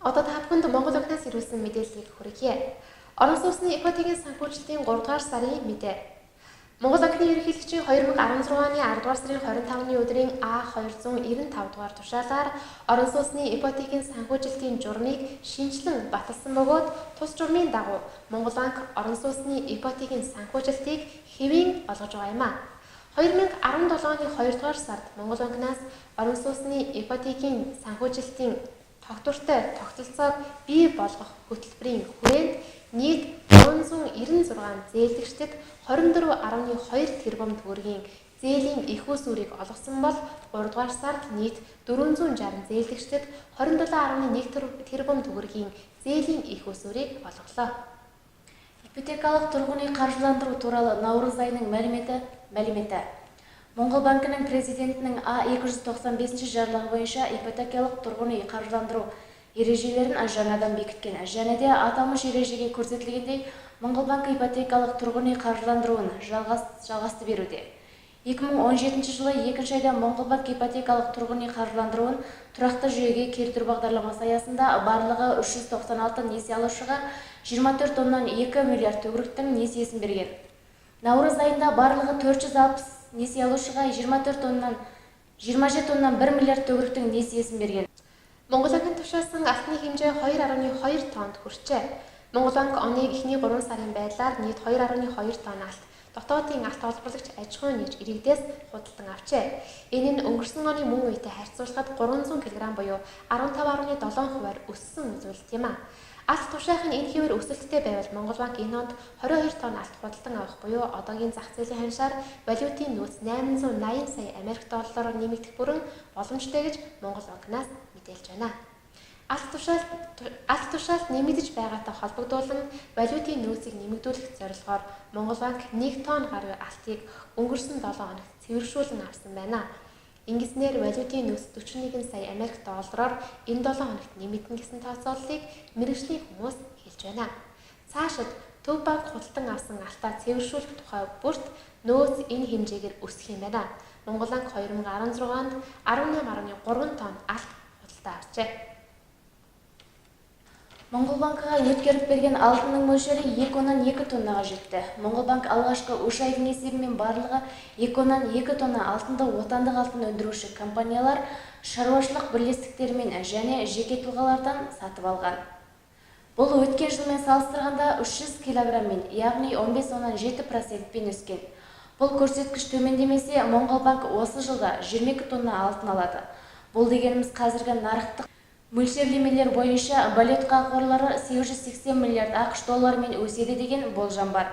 Одоо та бүхэнд Монгол банкнаас ирүүлсэн мэдээллийг хүргье. Орон сууцны ипотекийн санхүүжилтийн 3 дугаар сарын мэдээ. Монгол банкны ерөнхийлөгчийн 2016 оны 10 дугаар сарын 25-ны өдрийн А295 дугаар тушаалаар орон сууцны ипотекийн санхүүжилтийн журмыг шинжилэн баталсан бөгөөд тус журмын дагуу Монгол банк орон сууцны ипотекийн санхүүжилтийг хэвийн олгож байгаа юм а. 2017 оны 2 дугаар сард Монгол банкнаас орон сууцны ипотекийн санхүүжилтийн тогтвортой тогтолцоог бий болгох хөтөлбөрийн хүрээнд нийт 396 зээлдэгчдэд 24.2 тэрбум төгрөгийн зээлийн их усүрийг олгосон бол 3 дугаар сард нийт 460 зээлдэгчдэд 27.1 тэрбум төгрөгийн зээлийн их усүрийг олголоо. Ипотекалық тұрғын үй қаржыландыру туралы наурыз айының мәліметі. Моңғол банкінің президентінің А295 жарлығы бойынша ипотекалық тұрғын үй қаржыландыру ережелерін жаңадан бекіткен. Және де аталмыш ережеге көрсетілгендей Моңғол банкі ипотекалық тұрғын үй қаржыландыруын жалғасты беруде. 2017 жылы 2 айда Моңғол банк ипотекалық тұрғын үй қаржыландыруын тұрақты жүйеге келтіру бағдарламасы аясында барлығы 396 несие алушыға 24,2 миллиард төгрөгтің несиесін берген. Наурыз айында барлығы 460 несие алушыға 27,1 миллиард төгрөгтің несиесін берген. Монгол банкын тушаасан алтны хэмжээ 2.2 тоннд хүрчээ. Монгол банк оны эхний 3 сарын байдлаар нийт 2.2 тонн алт дотоодын алт олборлагч аж ахуйн нэгж иргэдээс худалдан авчээ. Энэ нь өнгөрсөн оны мөн үетэй харьцуулахад 300 кг буюу 15.7% өссөн үзүүлэлт юм а. Алт тушаах нь энэ хэвээр өсөлттэй байвал Монгол банк энэ онд 22 тонн алт худалдан авах буюу одоогийн зах зээлийн ханшаар валютын нөөц 880 сая Америк доллараар нэмэгдэх бүрэн боломжтой гэж Монгол банкнаас мэдээлж байна. Алт тушаалт нэмэгдэж байгаатай холбогдуулан валютын нөөцийг нэмэгдүүлэх зорилгоор Монгол банк 1 тонн гаруй алтыг өнгөрсөн 7 хоногт цэвэршүүлэн авсан байна. Ингэснээр валютын нөөц 41 сая Америк доллараар энэ 7 хоногт нэмэгдэн гэсэн тооцооллыг мэргэжлийн хүмүүс хэлж байна. Цаашид Төв банк худалдан авсан алтаа цэвэршүүлэх тухай бүрт нөөц энэ хэмжээгээр өсөх юм байна. Монгол банк 2016 онд 18.3 тонн алт худалдан авчээ. Моңғол банкыға өткеріп берген алтынның мөлшері 2,2 тоннаға жетті. Моңғол банк алғашқы 3 айдың есебімен барлығы 2,2 тонна алтынды отандық алтын өндіруші компаниялар, шаруашылық бірлестіктермен және жеке тұлғалардан сатып алған. Бұл өткен жылмен салыстырғанда 300 килограммен, яғни 15,7% өскен. Бұл көрсеткіш төмендемесе, Моңғол банк осы жылда 22 тонна алтын алады. Бұл дегеніміз қазіргі нарықтық мөлшерлемелер бойынша валют қорлары 880 миллиард ақш долларымен өседі деген болжам бар.